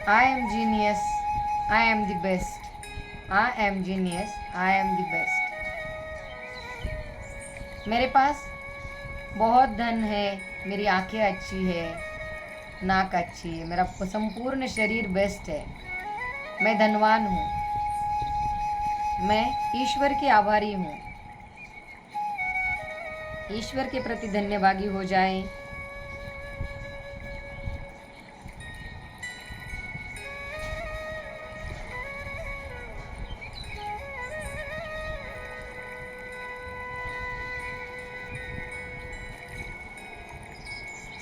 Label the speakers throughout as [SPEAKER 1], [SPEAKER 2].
[SPEAKER 1] I am genius. I am the best. I am genius. I am the best. मेरे pass बहुत धन है, मेरी आंखें अच्छी है, नाक अच्छी है, मेरा संपूर्ण शरीर बेस्ट है, मैं धनवान हूँ, मैं ईश्वर की आभारी हूँ। ईश्वर के प्रति धन्यभागी हो जाएं।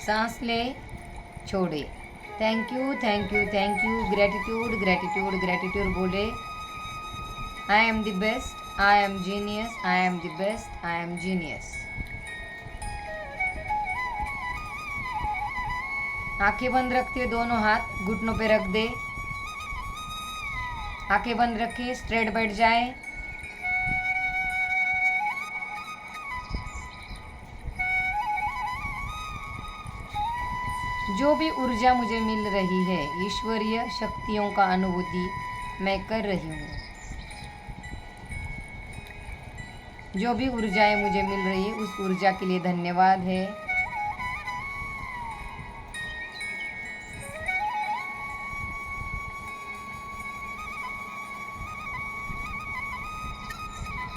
[SPEAKER 1] सांस ले, छोड़े। Thank you, thank you, thank you, gratitude, gratitude, gratitude बोले। I am the best, I am genius, I am the best, I am genius. आंखें बंद रखते दोनों हाथ घुटनों पे रख दे। आंखें बंद रखे, स्ट्रेट बैठ जाए। जो भी ऊर्जा मुझे मिल रही है, ईश्वरीय शक्तियों का अनुभूति मैं कर रही हूँ। जो भी ऊर्जाएं मुझे मिल रही है, उस ऊर्जा के लिए धन्यवाद है।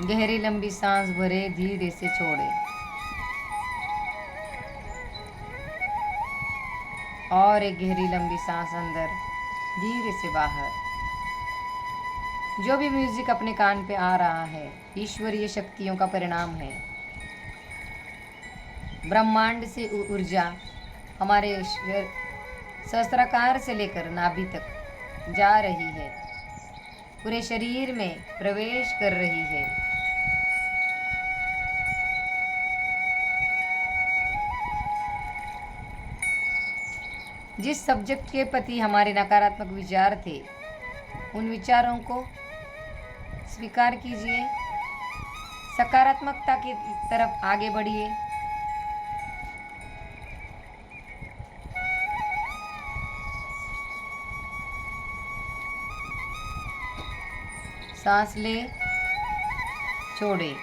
[SPEAKER 1] गहरी लंबी सांस भरे, धीरे से छोड़े और एक गहरी लंबी सांस अंदर, धीरे से बाहर। जो भी म्यूजिक अपने कान पे आ रहा है, ईश्वरीय शक्तियों का परिणाम है। ब्रह्मांड से ऊर्जा हमारे सहस्त्राकार से लेकर नाभि तक जा रही है, पूरे शरीर में प्रवेश कर रही है। जिस सब्जेक्ट के प्रति हमारे नकारात्मक विचार थे, उन विचारों को स्वीकार कीजिए, सकारात्मकता की तरफ आगे बढ़िए। सांस ले, छोड़े,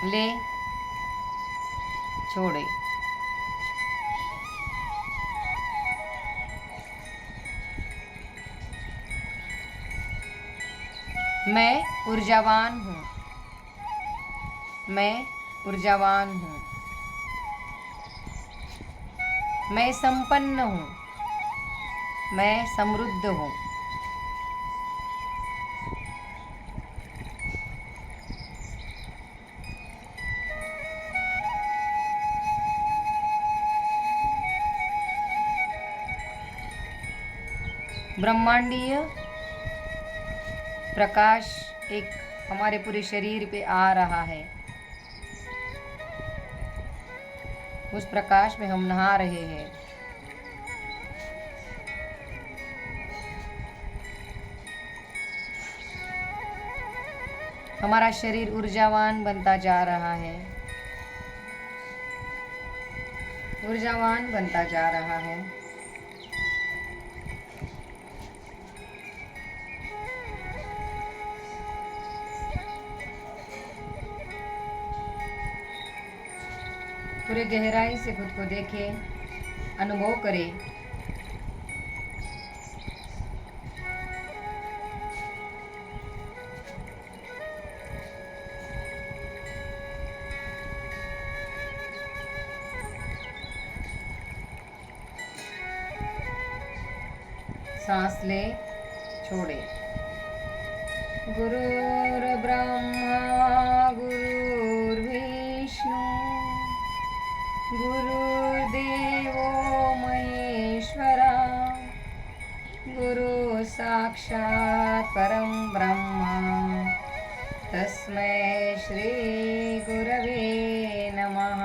[SPEAKER 1] ले, छोड़े। मैं ऊर्जावान हूँ, मैं ऊर्जावान हूँ, मैं संपन्न हूँ, मैं समृद्ध हूँ। ब्रह्मांडीय प्रकाश एक हमारे पूरे शरीर पे आ रहा है। उस प्रकाश में हम नहा रहे हैं। हमारा शरीर ऊर्जावान बनता जा रहा है, ऊर्जावान बनता जा रहा है। पूरे गहराई से खुद को देखें, अनुभव करें। सांस ले, छोड़े। गुरुर् ब्रह्मा गुरुर्विष्णु गुरुर्देवो महेश्वरा, गुरु साक्षात् परं ब्रह्म, तस्मै श्री गुरवे नमः।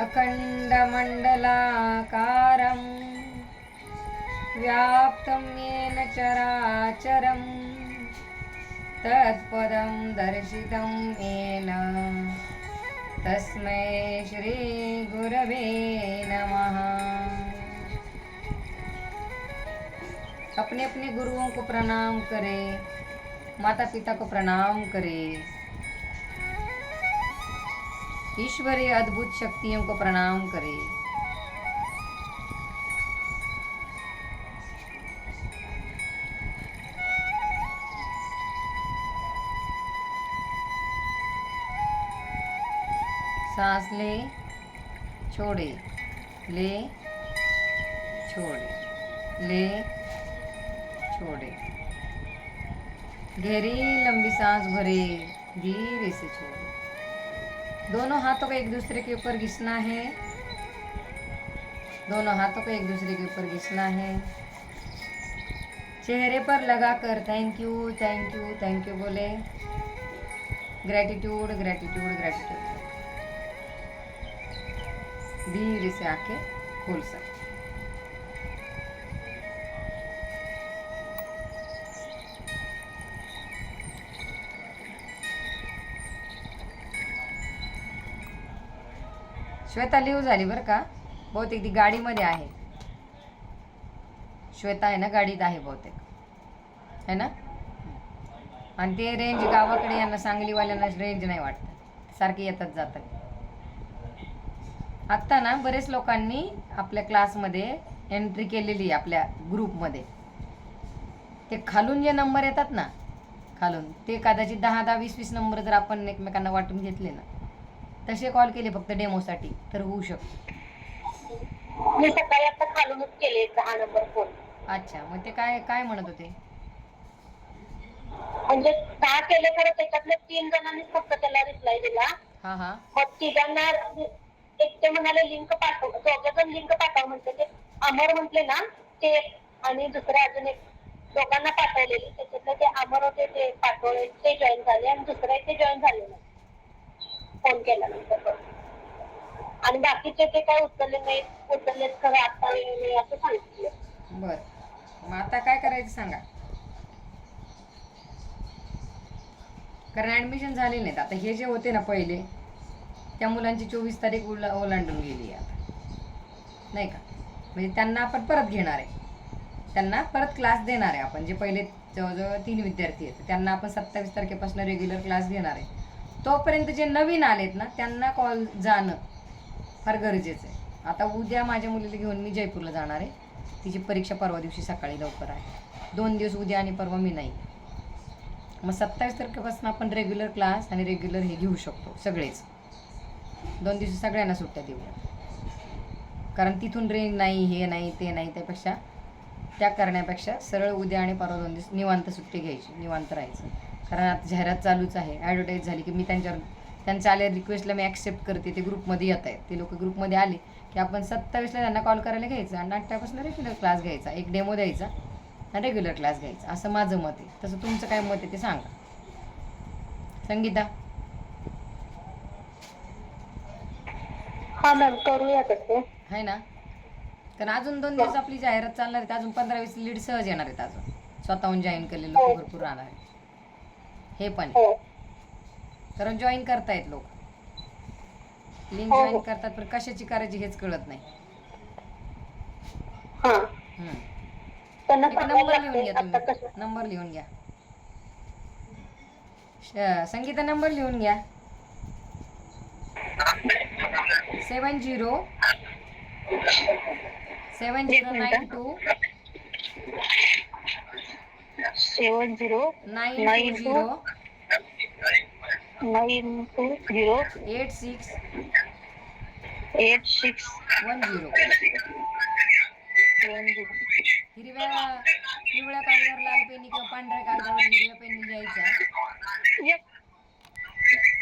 [SPEAKER 1] अखण्डमण्डलाकारं व्याप्तं येन चराचरं, तत्पदं दर्शितं येन, तस्मै श्री गुरवे नमः। अपने अपने गुरुओं को प्रणाम करें, माता पिता को प्रणाम करें, ईश्वरीय अद्भुत शक्तियों को प्रणाम करें। सांस ले, छोड़े, ले, छोड़े, ले, छोड़े। गहरी लंबी सांस भरे, धीरे से छोड़े। दोनों हाथों को एक दूसरे के ऊपर घिसना है, दोनों हाथों को एक दूसरे के ऊपर घिसना है। चेहरे पर लगाकर thank you thank you thank you बोले। Gratitude gratitude gratitude. धीरे से आंखें खोल सकते। श्वेता लिहू झाली बरं का, बहुतेक ती गाडीमध्ये आहे. श्वेता आहे ना, गाडीत आहे बहुतेक, है ना. आणि ते रेंज गावाकडे यांना सांगलीवाल्यांना रेंज नाही वाटत, सारखे येतात जातात. आत्ता ना बरेच लोकांनी आपल्या क्लासमध्ये एंट्री केलेली आहे आपल्या ग्रुपमध्ये. ते खालून जे नंबर येतात ना, खालून ते कदाचित 10-10, 20-20 नंबर जर आपण एकमेकांना वाटून घेतले ना, तसे कॉल केले फक्त डेमोसाठी तर होऊ शकतो.
[SPEAKER 2] मी सकाळी आता खालूनच केले 10 नंबर फोन.
[SPEAKER 1] अच्छा, मग ते काय काय म्हणत होते?
[SPEAKER 2] म्हणजे 10 केले खरं, त्याच्यातले 3 जणांनी फक्त त्याला रिप्लाय दिला.
[SPEAKER 1] हा हा.
[SPEAKER 2] मग तिघांना एक ते म्हणाले लिंक पाठव, दोघं लिंक पाठव म्हणते. ते अमर म्हटले ना ते, आणि दुसरे अजून एक दोघांना पाठवलेली, त्याच्यातले ते अमर होते ते पाठवले, ते जॉईन झाले, आणि दुसरे ते जॉईन झाले नाही फोन केल्यानंतर. आणि बाकीचे ते काय उचललेत खरं आता नाही असं सांगितलं.
[SPEAKER 1] बर, मग आता काय करायचं सांगा. कारण ऍडमिशन झाले नाहीत आता. हे जे होते ना पहिले, त्या मुलांची 24 तारीख ओलांडून गेली आता, नाही का. म्हणजे त्यांना आपण परत घेणार आहे, त्यांना परत क्लास देणार आहे आपण. जे पहिले जवळजवळ 3 विद्यार्थी आहेत त्यांना आपण 27 तारखेपासून रेग्युलर क्लास घेणार आहे. तोपर्यंत जे नवीन आलेत ना त्यांना कॉल जाणं फार गरजेचं आहे. आता उद्या माझ्या मुलीला घेऊन मी जयपूरला जाणार आहे. तिची परीक्षा परवा दिवशी सकाळी लवकर आहे. 2 दिवस उद्या आणि परवा मी नाही. मग 27 तारखेपासून आपण रेग्युलर क्लास आणि रेग्युलर हे घेऊ शकतो सगळेच. 2 दिवस सगळ्यांना सुट्ट्या देऊया, कारण तिथून रेंज नाही, हे नाही, ते नाही. त्यापेक्षा त्या करण्यापेक्षा सरळ उद्या आणि परवा 2 दिवस निवांत सुट्टी घ्यायची, निवांत राहायचं. कारण आता जाहिरात चालूच आहे, ॲडव्हर्टाईज झाली की मी त्यांच्या आल्या रिक्वेस्टला मी ॲक्सेप्ट करते. ते ग्रुपमध्ये येत आहेत, ते लोक ग्रुपमध्ये आले की आपण 27ला त्यांना कॉल करायला घ्यायचा आणि 8पासून रेग्युलर क्लास घ्यायचा, एक डेमो द्यायचा आणि रेग्युलर क्लास घ्यायचा. असं माझं मत आहे. तसं तुमचं काय मत आहे ते सांगा. संगीता?
[SPEAKER 2] हा मॅम, करूया तसे,
[SPEAKER 1] आहे ना. कारण अजून 2 दिवस आपली जाहिरात चालणार आहेत, अजून 15-20 लीड सहज येणार आहेत. अजून स्वतःहून जॉईन केलेले लोक भरपूर राहणार आहेत. हे पण कारण जॉईन करतायत लोक, लिंक जॉईन करतात, पण कशाची करायची हेच कळत नाही. नंबर लिहून घ्या तुम्ही, नंबर लिहून घ्या. संगीता नंबर लिहून घ्या. 70 7092
[SPEAKER 2] 7092
[SPEAKER 1] 86 10. हिरव्या पिवळ्या कागदावर लाल पेनी किंवा पांढऱ्या कागदावर हिरव्या पेनी लिहायचा.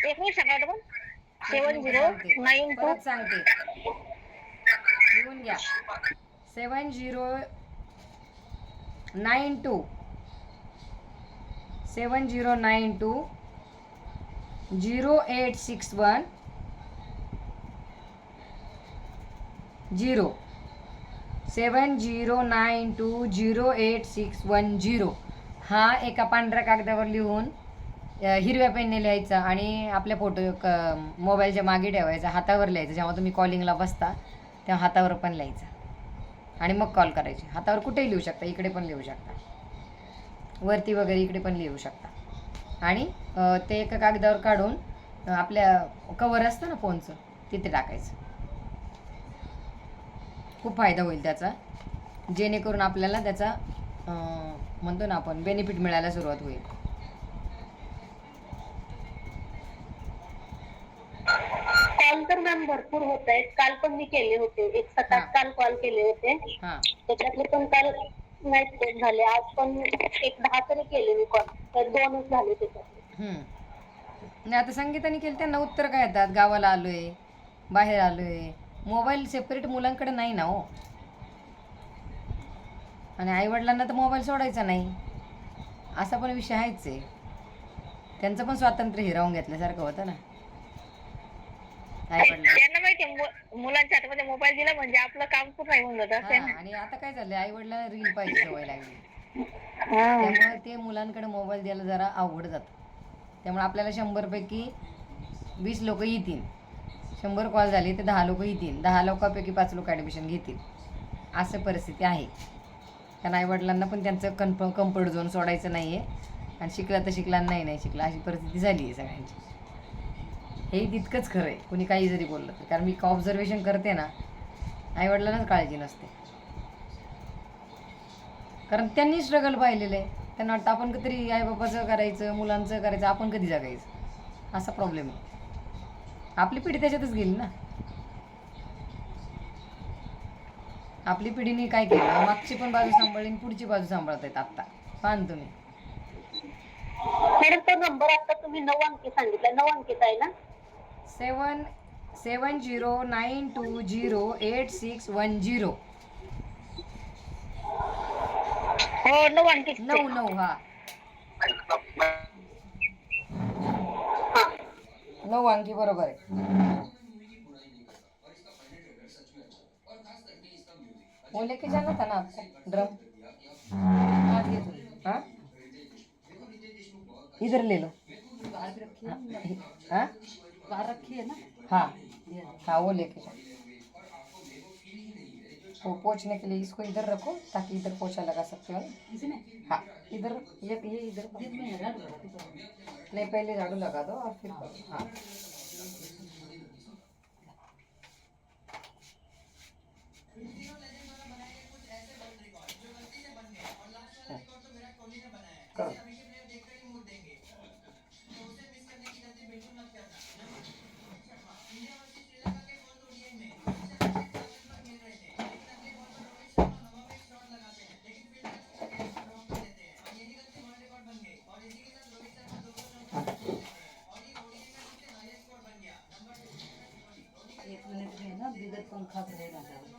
[SPEAKER 2] एक मिनिट सांगायला पण 7092
[SPEAKER 1] परत सांगते, लिहून घ्या. 7092 0861 0 7092 0861 हा एका पांढऱ्या कागदावर लिहून हिरव्या पेनने लिहायचा आणि आपल्या फोटो मोबाईलच्या मागे ठेवायचा, हातावर लिहायचं. जेव्हा तुम्ही कॉलिंगला बसता तेव्हा हातावर पण लिहायचा. आणि मग कॉल करायचे. हातावर कुठेही लिहू शकता, इकडे पण लिहू शकता, वरती वगैरे इकडे पण लिहू शकता. आणि ते एका कागदावर काढून आपल्या कवर असतं ना फोनचं, तिथे टाकायचं. खूप फायदा होईल त्याचा, जेणेकरून आपल्याला त्याचा म्हणतो ना आपण बेनिफिट मिळायला सुरुवात होईल.
[SPEAKER 2] कॉल तर मॅम भरपूर होत आहेत. काल पण मी केले होते, एक 7-8 काल कॉल केले होते. त्याच्यातले पण काल नाही झाले. आज पण एक 10 तरी केले मी कॉल, तर 2च झाले त्याच्यातले.
[SPEAKER 1] नाही आता संगीताने केलं त्यांना उत्तर काय येतात, गावाला आलोय, बाहेर आलोय. मोबाईल सेपरेट मुलांकडे नाही ना हो. आणि आईवडिलांना तर मोबाईल सोडायचा नाही, असा पण विषय आहेच आहे. त्यांचं पण स्वातंत्र्य हिरावून घेतल्यासारखं होतं ना आईवडिलांना.
[SPEAKER 2] त्यांना माहिती मुलांच्या हातामध्ये मोबाईल दिला म्हणजे आपलं काम पूर्ण होऊन जातं.
[SPEAKER 1] आणि आता काय झालंय, आईवडिलांना रील पाहिजे सवय लागली, त्यामुळे ते मुलांकडे मोबाईल द्यायला जरा अवघड जातं. त्यामुळे आपल्याला 100पैकी 20 लोक येतील, 100 कॉल झाले तर 10 लोक येतील, 10 लोकांपैकी 5 लोक ॲडमिशन घेतील, असं परिस्थिती आहे. कारण आईवडिलांना पण त्यांचं कम्फर्ट झोन सोडायचं नाही आहे, आणि शिकला तर शिकला, नाही शिकला, अशी परिस्थिती झाली आहे सगळ्यांची. हे तितकंच खरं आहे, कोणी काही जरी बोललं तर. कारण मी ऑब्झर्वेशन करते ना, आईवडिलांनाच काळजी नसते, कारण त्यांनी स्ट्रगल पाहिलेलं आहे. त्यांना वाटतं आपण कधीतरी आईबापाचं करायचं, मुलांचं करायचं, आपण कधी जगायचं, असा प्रॉब्लेम आहे. आपली पिढी त्याच्यातच गेली ना. आपली पिढीने काय केलं, मागची पण बाजू सांभाळली, पुढची बाजू सांभाळत आहेत आत्ता. पाहन तुम्ही.
[SPEAKER 2] मॅडम तो नंबर आता तुम्ही 9 अंकी सांगितला, 9 अंकीचा आहे ना?
[SPEAKER 1] 7092086110.
[SPEAKER 2] हो 9 अंकी.
[SPEAKER 1] 9 हा 9 अंकी बरोबर आहे. वो लेके जाना था ना आपको ड्रम, हाँ इधर ले लो, हाँ बाहर रखी है ना, हाँ वो लेके जाओ. वो पोंछने के लिए इसको इधर रखो, ताकि इधर पोछा लगा सकते हो. हाँ इधर, ये इधर नहीं, पहले झाड़ू लगा दो और फिर हाँ. करो.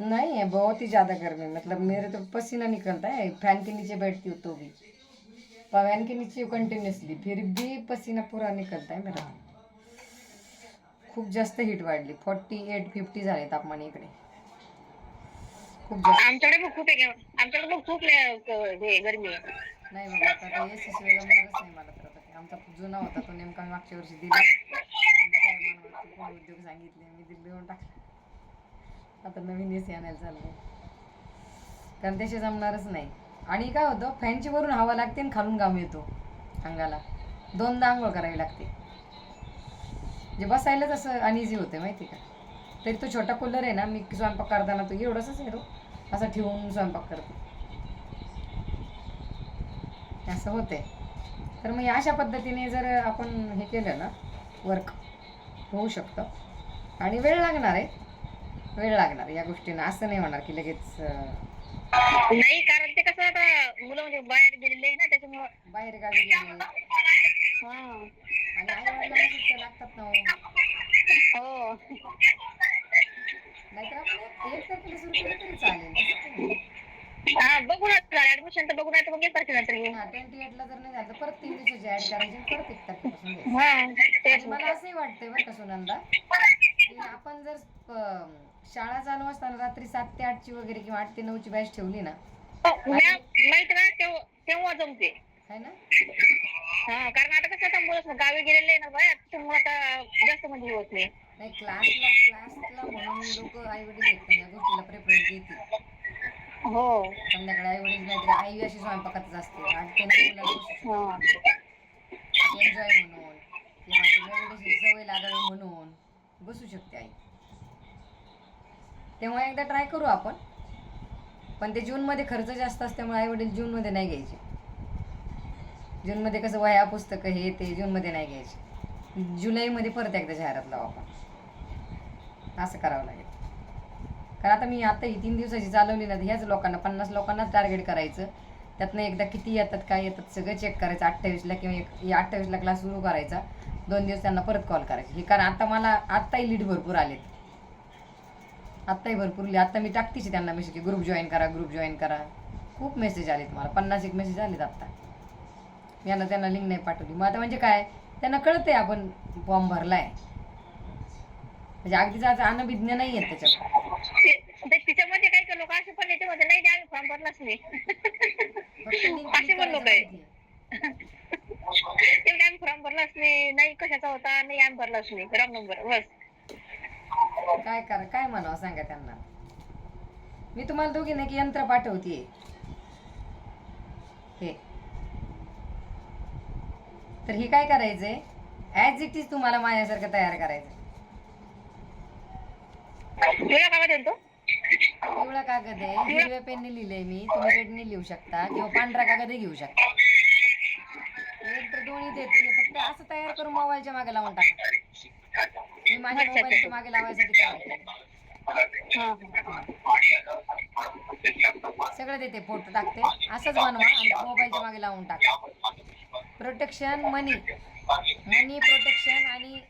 [SPEAKER 1] नहीं है, बहुत ही ज़्यादा गर्मी, मतलब मेरे तो पसीना निकलता है, फैन के नीचे बैठती हूँ तो भी, फैन के नीचे कंटिन्युअसली, फिर भी पसीना पूरा निकलता है मेरा. खूप जास्त हीट वाढली, 48-50 झाले तापमान इकडे, खूप जास्त.
[SPEAKER 2] आमच्याकडे खूप आहे, आमच्याकडे खूप गरमी आहे.
[SPEAKER 1] नाही बाबा, आता ते AC शिवाय जमणारच नाही मला तर. आता आमचा जुना होता तो, नेमका मागच्या वर्षी दिला, उद्योग सांगितले, मी दिले देऊन टाकले. आता नवीन AC आणायला चाललंय, कारण त्याशी जमणारच नाही. आणि काय होतं, फॅनची वरून हवा लागते आणि खालून घाम येतो अंगाला, 2दा आंघोळ करावी लागते, जे बसायलाच असं अनइझी होते माहिती का. तरी तो छोटा कूलर आहे ना, मी स्वयंपाक करताना तो एवढंच आहे, तो असा ठेवून स्वयंपाक करते, असं होते. तर मग अशा पद्धतीने जर आपण हे केलं ना, वर्क होऊ शकतं. आणि वेळ लागणार आहे या गोष्टींना, असं नाही होणार की लगेच.
[SPEAKER 2] नाही, कारण ते कसं आता मुलं म्हणजे बाहेर गेलेले आहे ना, त्याच्यामुळे
[SPEAKER 1] बाहेर गावी गेले, आणि आई वडिलांना सुट्ट्या लागतात ना हो. नाहीतर आपण 1 तारखेला सुरू केलं तरी चालेल, तसं काही नाही.
[SPEAKER 2] बघू ना, ऍडमिशन तर बघू, नाही तर मग 1 तारखेला तरी.
[SPEAKER 1] 28ला जर नाही झालं, परत 3 दिवसाची ऍड करायची, परत 1 तारखेपासून घ्यायचं. आणि मला असंही वाटतंय बरं का सुनंदा, की आपण जर शाळा चालू असताना रात्री 7 ते 8ची वगैरे किंवा 8 ते 9ची बॅच ठेवली ना,
[SPEAKER 2] माहिती ना, तेव्हा जमते
[SPEAKER 1] है ना.
[SPEAKER 2] कारण आता कसं, आता मुलं गावी गेलेले ना बाहेर, त्यामुळे आता जास्त म्हणजे होत नाही.
[SPEAKER 1] क्लासला म्हणून लोक आई वडील आहेत का या गोष्टीला प्रेफरन्स देतील.
[SPEAKER 2] हो.
[SPEAKER 1] संध्याकाळी आई वडील नाहीतरी आई अशी स्वयंपाकातच असते आणि त्यांनी मुलाला बसू
[SPEAKER 2] हा.
[SPEAKER 1] एन्जॉय म्हणून किंवा ती मेडिटेशनची सवय लागावी म्हणून बसू शकते आई. तेव्हा एकदा ट्राय करू आपण. पण ते जूनमध्ये खर्च जास्त असल्यामुळे आई वडील जूनमध्ये नाही घ्यायचे. जूनमध्ये कसं वह्या पुस्तकं हे ते जूनमध्ये नाही घ्यायचे. जुलैमध्ये परत एकदा जाहिरात लावू आपण. असं करावं लागेल. कारण आता मी आता ही 3 दिवसाची चालवली ना, ह्याच लोकांना 50 लोकांनाच टार्गेट करायचं. त्यातनं एकदा किती येतात काय येतात सगळं चेक करायचं. 28ला किंवा 28ला क्लास सुरू करायचा. 2 दिवस त्यांना परत कॉल करायचे. हे कारण आता मला आत्ताही लीड भरपूर आलेत. आत्ताही भरपूर आता मी टाकतीच त्यांना मेसेज की ग्रुप जॉईन करा, ग्रुप जॉईन करा. खूप मेसेज आलेत मला. 50 मेसेज आलेत आत्ता. मी त्यांना लिंक नाही पाठवली. मग आता म्हणजे काय त्यांना कळतंय आपण फॉर्म भरलाय. म्हणजे अगदीच आज अनभिज्ञ नाही आहेत त्याच्यात.
[SPEAKER 2] तिच्यामध्ये काही काही लोक असे पण याच्यामध्ये नाही आम्ही फॉर्म भरलाच नाही.
[SPEAKER 1] फक्त लिंक
[SPEAKER 2] असे
[SPEAKER 1] क्लिक
[SPEAKER 2] पण
[SPEAKER 1] करायचं
[SPEAKER 2] लोक आहे.
[SPEAKER 1] माहिती.
[SPEAKER 2] तेवढे आम्ही फॉर्म भरलाच नाही. नाही कशाचा होता नाही आम्ही भरलाच नाही. रॉंग नंबर बस.
[SPEAKER 1] काय म्हणावं सांगा त्यांना. मी तुम्हाला दोघींना की यंत्र पाठवतीये हे. तर हे काय करायचंय ऍज इट इज तुम्हाला माझ्यासारखं तयार करायचं.
[SPEAKER 2] तुला काय म्हणतो?
[SPEAKER 1] पिवळा कागद आहे, हिरव्या पेनने लिहिलंय मी. तुम्ही रेडने लिहू शकता किंवा पांढरा कागदही घेऊ शकता. यंत्र दोन्ही देते. हे फक्त असं तयार करून मोबाईलच्या मागे लावून टाका. मी माझ्या मोबाईलच्या मागे लावायसाठी तयार केलं. सगळं देते, फोटो टाकते. असंच बनवा आणि मोबाईलच्या मागे लावून टाका. प्रोटेक्शन मनी प्रोटेक्शन आणि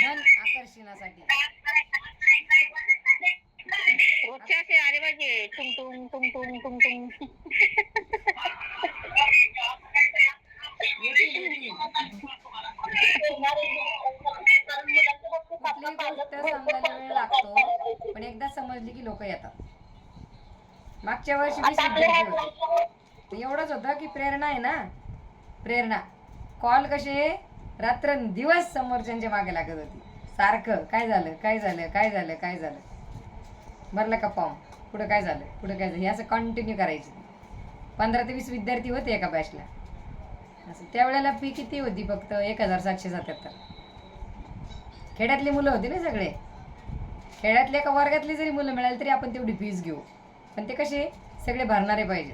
[SPEAKER 1] धन आकर्षणासाठी.
[SPEAKER 2] रोजच्या असे आले पाहिजे टुंग टुंग टुंग टुंग टुंग टुंग.
[SPEAKER 1] येतील. कुठलीही गोष्ट समजायला वेळ लागतो, पण एकदा समजली की लोक येतात. मागच्या वर्षी 20 विद्यार्थी होते. एवढंच होतं की प्रेरणा आहे ना, प्रेरणा कॉल कसे रात्रंदिवस समोरच्यांच्या मागे लागत होती. सारखं काय झालं काय झालं काय झालं काय झालं, भरलं का फॉर्म, पुढं काय झालं पुढं काय झालं, हे असं कंटिन्यू करायचे. 15 ते 20 विद्यार्थी होते एका बॅचला. असं त्यावेळेला फी किती होती? फक्त 1777. खेड्यातली मुलं होती ना सगळे. खेड्यातल्या एका वर्गातली जरी मुलं मिळाली तरी आपण तेवढी फीस घेऊ. पण ते कसे सगळे भरणारे पाहिजे.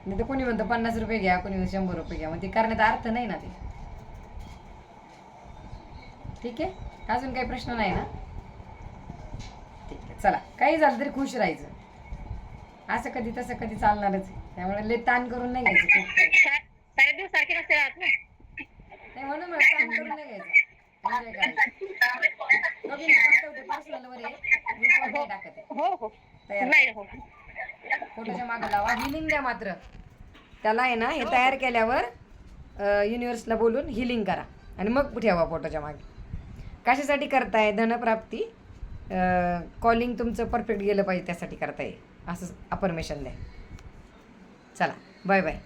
[SPEAKER 1] नाही तर कोणी म्हणतं 50 रुपये घ्या, कोणी म्हणतं 100 रुपये घ्या. मग ते करण्यात अर्थ नाही ना ते. ठीक आहे, अजून काही प्रश्न नाही ना? ठीक आहे, चला. काही झालं तरी खुश राहायचं. असं कधी तसं कधी चालणारच आहे. त्यामुळे लय ताण करून नाही घ्यायचं.
[SPEAKER 2] सारे दिवस सारखे नसते राहत ना.
[SPEAKER 1] नाही म्हणून मला ताण करून नाही घ्यायचं. एन्जॉय करायचं. दोघींना पाठवते पर्सनलवर आहे, ग्रुपवर नाही टाकत आहे.
[SPEAKER 2] हो
[SPEAKER 1] तयार
[SPEAKER 2] नाही हो.
[SPEAKER 1] फोटोच्या मागे लावा. हिलिंग द्या मात्र त्याला आहे ना. हे तयार केल्यावर युनिव्हर्सला बोलून हिलिंग करा आणि मग ठेवा फोटोच्या मागे. कशासाठी करताय? धनप्राप्ती, कॉलिंग तुमचं परफेक्ट गेलं पाहिजे त्यासाठी करताय. असं अफर्मेशन द्या. चला, बाय बाय.